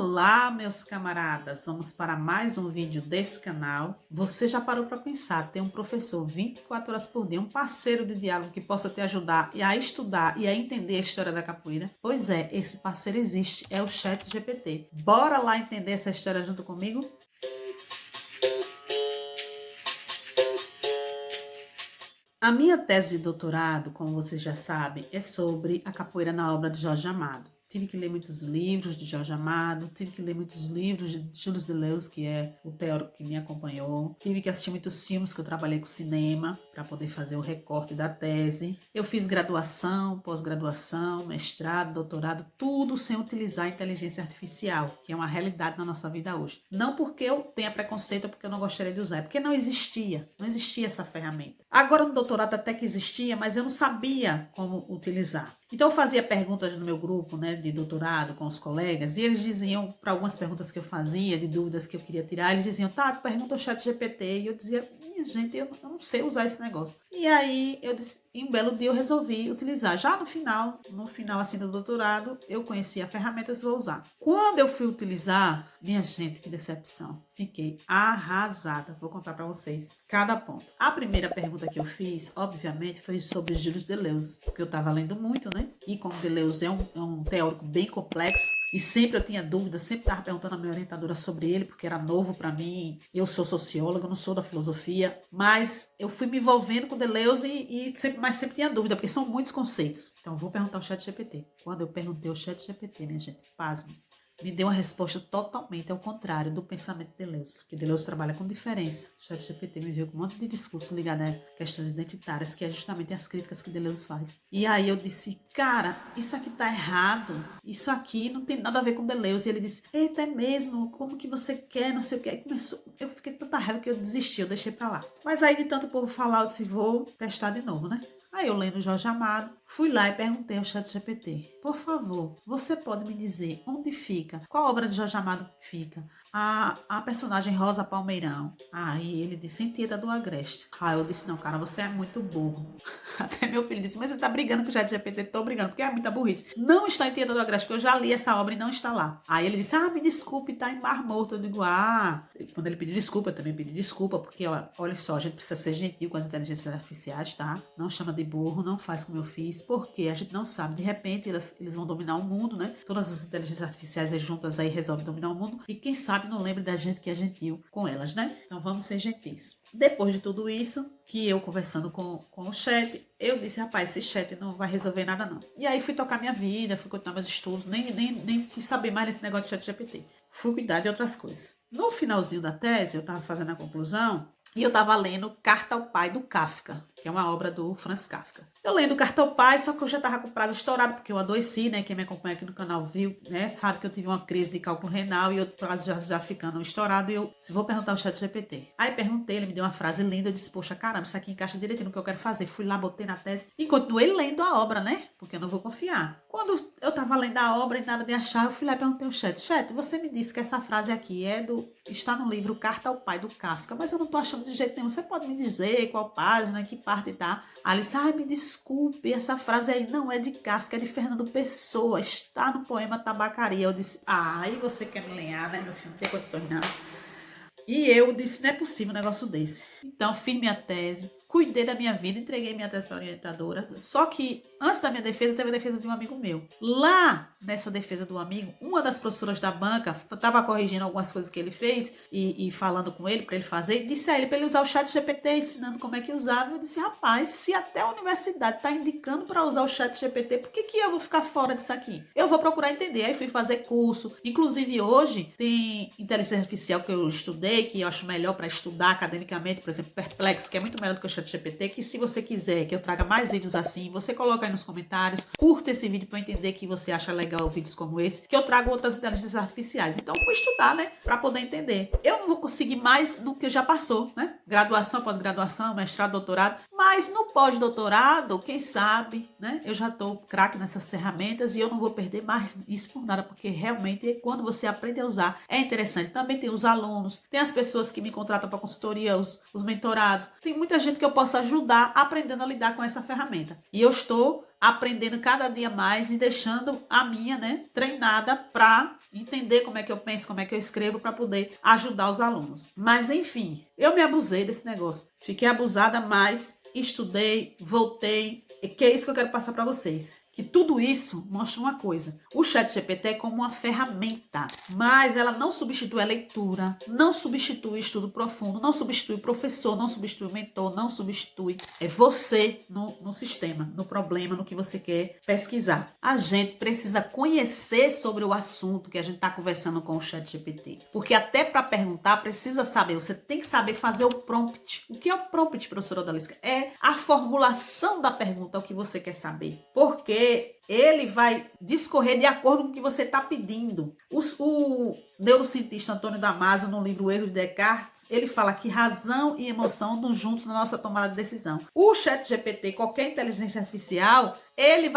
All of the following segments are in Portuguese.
Olá, meus camaradas! Vamos para mais um vídeo desse canal. Você já parou para pensar, ter um professor 24 horas por dia, um parceiro de diálogo que possa te ajudar a estudar e a entender a história da capoeira? Pois é, esse parceiro existe, é o ChatGPT. Bora lá entender essa história junto comigo? A minha tese de doutorado, como vocês já sabem, é sobre a capoeira na obra de Jorge Amado. Tive que ler muitos livros de Jorge Amado, tive que ler muitos livros de Gilles Deleuze, que é o teórico que me acompanhou. Tive que assistir muitos filmes, que eu trabalhei com cinema, para poder fazer o recorte da tese. Eu fiz graduação, pós-graduação, mestrado, doutorado, tudo sem utilizar a inteligência artificial, que é uma realidade na nossa vida hoje. Não porque eu tenha preconceito ou porque eu não gostaria de usar, é porque não existia essa ferramenta. Agora no doutorado até que existia, mas eu não sabia como utilizar. Então eu fazia perguntas no meu grupo, de doutorado com os colegas, e eles diziam, para algumas perguntas que eu fazia, de dúvidas que eu queria tirar, eles diziam, tá, pergunta ao ChatGPT, e eu dizia, minha gente, eu não sei usar esse negócio. E aí eu disse, em um belo dia eu resolvi utilizar. Já no final assim do doutorado, eu conheci a ferramenta e vou usar. Quando eu fui utilizar, minha gente, que decepção, fiquei arrasada. Vou contar para vocês cada ponto. A primeira pergunta que eu fiz, obviamente, foi sobre Gilles Deleuze, porque eu estava lendo muito, E como Deleuze é um teórico bem complexo, e sempre eu tinha dúvidas, sempre estava perguntando à minha orientadora sobre ele, porque era novo para mim. Eu sou socióloga, não sou da filosofia, mas eu fui me envolvendo com Deleuze mas sempre tinha dúvida, porque são muitos conceitos. Então eu vou perguntar ao ChatGPT. Quando eu perguntei ao ChatGPT, minha gente, pasmem, me deu uma resposta totalmente ao contrário do pensamento de Deleuze, porque Deleuze trabalha com diferença. O ChatGPT me veio com um monte de discurso ligado a questões identitárias, que é justamente as críticas que Deleuze faz. E aí eu disse, cara, isso aqui tá errado, isso aqui não tem nada a ver com Deleuze. E ele disse, eita, é mesmo, como que você quer, não sei o que. Aí começou, eu fiquei com tanta raiva que eu desisti, eu deixei pra lá. Mas aí de tanto o povo falar, eu disse, vou testar de novo, Aí eu lendo Jorge Amado, fui lá e perguntei ao ChatGPT, por favor, você pode me dizer onde fica, qual obra de Jorge Amado fica a personagem Rosa Palmeirão? Aí ele disse, em Tieta do Agreste. Aí eu disse, não, cara, você é muito burro. Até meu filho disse, mas você tá brigando com o ChatGPT? Tô brigando, porque é muita burrice. Não está em Tieta do Agreste, porque eu já li essa obra e não está lá. Aí ele disse, me desculpe, tá em Mar Morto. Eu digo, quando ele pediu desculpa, eu também pedi desculpa, porque olha só, a gente precisa ser gentil com as inteligências artificiais, tá? Não chama de burro, não faz como eu fiz, porque a gente não sabe, de repente eles vão dominar o mundo, Todas as inteligências artificiais juntas aí resolvem dominar o mundo, e quem sabe não lembre da gente que é gentil com elas, Então vamos ser gentis. Depois de tudo isso, que eu conversando com o chat, eu disse, rapaz, esse chat não vai resolver nada não. E aí fui tocar minha vida, fui continuar meus estudos, nem quis saber mais desse negócio de ChatGPT. Fui cuidar de outras coisas. No finalzinho da tese, eu estava fazendo a conclusão, e eu estava lendo Carta ao Pai do Kafka, que é uma obra do Franz Kafka. Eu lendo Carta ao Pai, só que eu já estava com o prazo estourado, porque eu adoeci, Quem me acompanha aqui no canal viu, Sabe que eu tive uma crise de cálculo renal e o prazo já ficando estourado. E eu vou perguntar ao ChatGPT. Aí perguntei, ele me deu uma frase linda. Eu disse, poxa, caramba, isso aqui encaixa direitinho no que eu quero fazer. Fui lá, botei na tese e continuei lendo a obra, Porque eu não vou confiar. Quando eu estava lendo a obra e nada de achar, eu fui lá e perguntei ao chat. Chat, você me disse que essa frase aqui está no livro Carta ao Pai do Kafka, mas eu não estou achando de jeito nenhum. Você pode me dizer qual página, que parte tá? Aí ele disse, me desculpe, essa frase aí não é de Kafka, é de Fernando Pessoa, está no poema Tabacaria. Eu disse, aí você quer me lenhar, meu filho, não tem condições não. E eu disse, não é possível um negócio desse. Então, fiz minha tese, cuidei da minha vida, entreguei minha tese para a orientadora. Só que, antes da minha defesa, teve a defesa de um amigo meu. Lá, nessa defesa do amigo, uma das professoras da banca estava corrigindo algumas coisas que ele fez e falando com ele para ele fazer. E disse a ele para ele usar o ChatGPT, ensinando como é que usava. Eu disse, rapaz, se até a universidade está indicando para usar o ChatGPT, por que eu vou ficar fora disso aqui? Eu vou procurar entender. Aí fui fazer curso. Inclusive, hoje, tem inteligência artificial que eu estudei, que eu acho melhor para estudar academicamente, por exemplo, Perplex, que é muito melhor do que o ChatGPT, que se você quiser que eu traga mais vídeos assim, você coloca aí nos comentários, curta esse vídeo para entender que você acha legal vídeos como esse, que eu trago outras inteligências artificiais. Então, fui estudar, para poder entender. Eu não vou conseguir mais do que já passou, Graduação, pós-graduação, mestrado, doutorado, mas no pós-doutorado, quem sabe, Eu já estou craque nessas ferramentas e eu não vou perder mais isso por nada, porque realmente, quando você aprende a usar, é interessante. Também tem os alunos, tem as pessoas que me contratam para consultoria, os mentorados. Tem muita gente que eu posso ajudar aprendendo a lidar com essa ferramenta. E eu estou aprendendo cada dia mais e deixando a minha, né, treinada para entender como é que eu penso, como é que eu escrevo para poder ajudar os alunos. Mas enfim, eu me abusei desse negócio. Fiquei abusada, mas estudei, voltei, e que é isso que eu quero passar para vocês. Que tudo isso mostra uma coisa. O ChatGPT é como uma ferramenta, mas ela não substitui a leitura, não substitui o estudo profundo, não substitui o professor, não substitui o mentor, não substitui você no sistema, no problema, no que você quer pesquisar. A gente precisa conhecer sobre o assunto que a gente está conversando com o ChatGPT, porque até para perguntar precisa saber, você tem que saber fazer o prompt. O que é o prompt, professora Odalisca? É a formulação da pergunta, o que você quer saber. Porque ele vai discorrer de acordo com o que você está pedindo. O neurocientista Antônio Damasio, no livro O Erro de Descartes, ele fala que razão e emoção andam juntos na nossa tomada de decisão. O ChatGPT, qualquer inteligência artificial, ele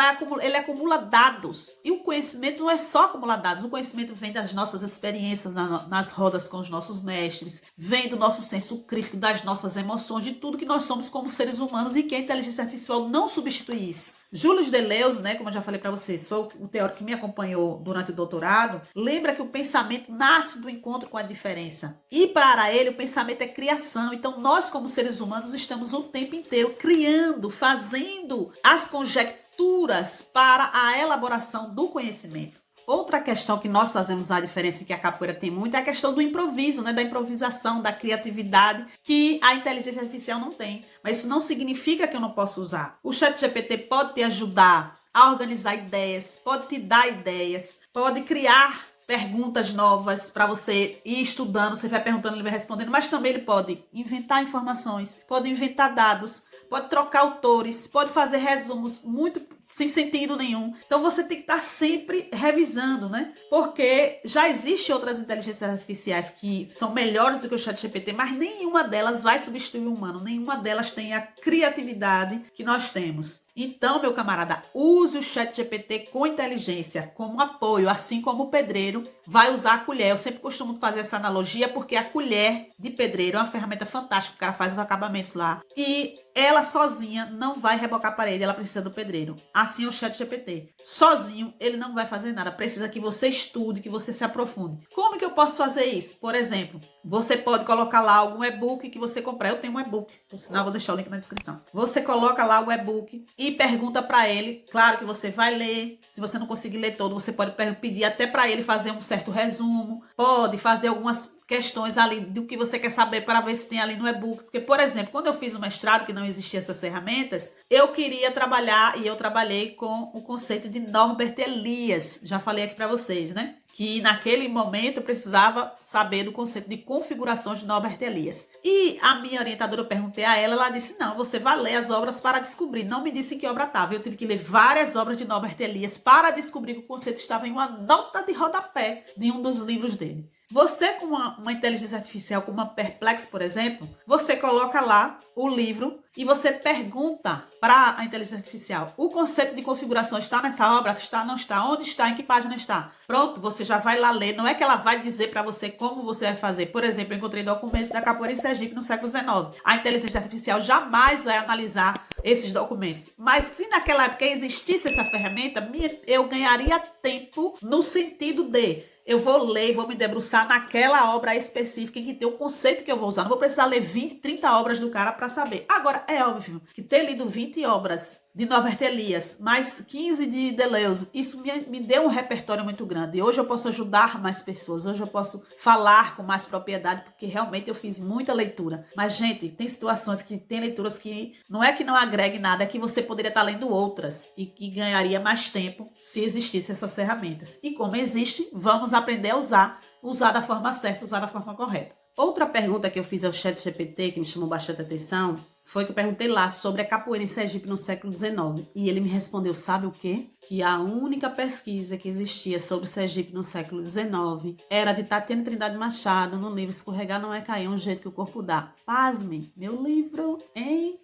acumula dados. E o conhecimento não é só acumular dados. O conhecimento vem das nossas experiências nas rodas com os nossos mestres, vem do nosso senso crítico, das nossas emoções, de tudo que nós somos como seres humanos e que a inteligência artificial não substitui isso. Jules Deleuze, né, como eu já falei para vocês, foi o teórico que me acompanhou durante o doutorado, lembra que o pensamento nasce do encontro com a diferença. E para ele, o pensamento é criação. Então, nós como seres humanos estamos o tempo inteiro criando, fazendo as conjecturas para a elaboração do conhecimento. Outra questão que nós fazemos a diferença e que a capoeira tem muito é a questão do improviso, né? Da improvisação, da criatividade, que a inteligência artificial não tem. Mas isso não significa que eu não posso usar. O ChatGPT pode te ajudar a organizar ideias, pode te dar ideias, pode criar perguntas novas para você ir estudando, você vai perguntando, ele vai respondendo, mas também ele pode inventar informações, pode inventar dados, pode trocar autores, pode fazer resumos muito sem sentido nenhum. Então você tem que estar sempre revisando, né? Porque já existem outras inteligências artificiais que são melhores do que o ChatGPT, mas nenhuma delas vai substituir o humano, nenhuma delas tem a criatividade que nós temos. Então, meu camarada, use o ChatGPT com inteligência, como apoio, assim como o pedreiro vai usar a colher. Eu sempre costumo fazer essa analogia porque a colher de pedreiro é uma ferramenta fantástica, o cara faz os acabamentos lá. E ela sozinha não vai rebocar a parede, ela precisa do pedreiro. Assim é o ChatGPT. Sozinho, ele não vai fazer nada. Precisa que você estude, que você se aprofunde. Como que eu posso fazer isso? Por exemplo, você pode colocar lá algum e-book que você comprar. Eu tenho um e-book, por sinal, vou deixar o link na descrição. Você coloca lá o e-book e pergunta para ele. Claro que você vai ler. Se você não conseguir ler todo, você pode pedir até para ele fazer um certo resumo. Pode fazer algumas questões ali do que você quer saber para ver se tem ali no e-book. Porque, por exemplo, quando eu fiz o mestrado, que não existiam essas ferramentas, eu queria trabalhar e eu trabalhei com o conceito de Norbert Elias. Já falei aqui para vocês, né? Que naquele momento eu precisava saber do conceito de configurações de Norbert Elias. E a minha orientadora, eu perguntei a ela, ela disse, não, você vai ler as obras para descobrir. Não me disse em que obra estava. Eu tive que ler várias obras de Norbert Elias para descobrir que o conceito estava em uma nota de rodapé de um dos livros dele. Você, com uma inteligência artificial, como uma Perplex, por exemplo, você coloca lá o livro e você pergunta para a inteligência artificial, o conceito de configuração está nessa obra? Está, não está? Onde está? Em que página está? Pronto, você já vai lá ler. Não é que ela vai dizer para você como você vai fazer. Por exemplo, eu encontrei documentos da capoeira em Sergipe no século XIX. A inteligência artificial jamais vai analisar esses documentos. Mas se naquela época existisse essa ferramenta, eu ganharia tempo no sentido de eu vou ler, vou me debruçar naquela obra específica em que tem o conceito que eu vou usar. Não vou precisar ler 20, 30 obras do cara para saber. Agora, é óbvio que ter lido 20 obras de Norbert Elias, mais 15 de Deleuze, isso me deu um repertório muito grande. E hoje eu posso ajudar mais pessoas, hoje eu posso falar com mais propriedade, porque realmente eu fiz muita leitura. Mas, gente, tem situações que tem leituras que não é que não agregue nada, é que você poderia estar lendo outras e que ganharia mais tempo se existissem essas ferramentas. E como existe, vamos aprender a usar da forma certa, usar da forma correta. Outra pergunta que eu fiz ao ChatGPT, que me chamou bastante atenção, foi que eu perguntei lá sobre a capoeira em Sergipe no século XIX. E ele me respondeu, sabe o quê? Que a única pesquisa que existia sobre Sergipe no século XIX era de Tatiana Trindade Machado, no livro Escorregar Não É Cair, um jeito que o corpo dá. Pasme, meu livro, hein?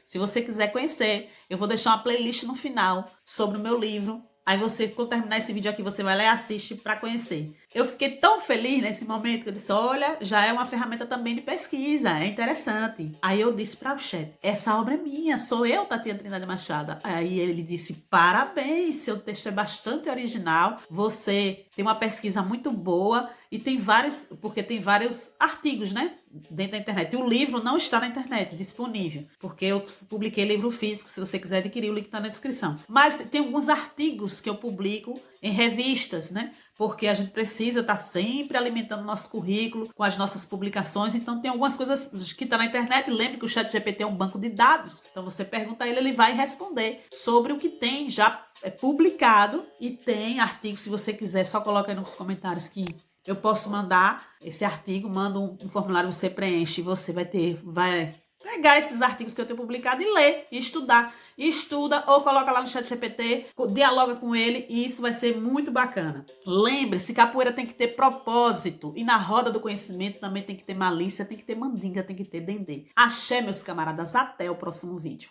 Se você quiser conhecer, eu vou deixar uma playlist no final sobre o meu livro. Aí você, quando terminar esse vídeo aqui, você vai lá e assiste para conhecer. Eu fiquei tão feliz nesse momento que eu disse, olha, já é uma ferramenta também de pesquisa, é interessante. Aí eu disse para o chat, essa obra é minha, sou eu, Tatiana Trindade Machado. Aí ele disse, parabéns, seu texto é bastante original, você tem uma pesquisa muito boa e tem vários, porque tem vários artigos, né, dentro da internet. E o livro não está na internet, disponível, porque eu publiquei livro físico, se você quiser adquirir, o link está na descrição. Mas tem alguns artigos que eu publico em revistas, né, porque a gente precisa estar sempre alimentando o nosso currículo com as nossas publicações, então tem algumas coisas que estão na internet. Lembre que o ChatGPT é um banco de dados, então você pergunta a ele, ele vai responder sobre o que tem já publicado, e tem artigos, se você quiser, só coloca aí nos comentários que eu posso mandar esse artigo, manda um formulário, você preenche, e você vai pegar esses artigos que eu tenho publicado e ler, e estudar. E estuda ou coloca lá no ChatGPT, dialoga com ele, e isso vai ser muito bacana. Lembre-se, capoeira tem que ter propósito, e na roda do conhecimento também tem que ter malícia, tem que ter mandinga, tem que ter dendê. Axé, meus camaradas, até o próximo vídeo.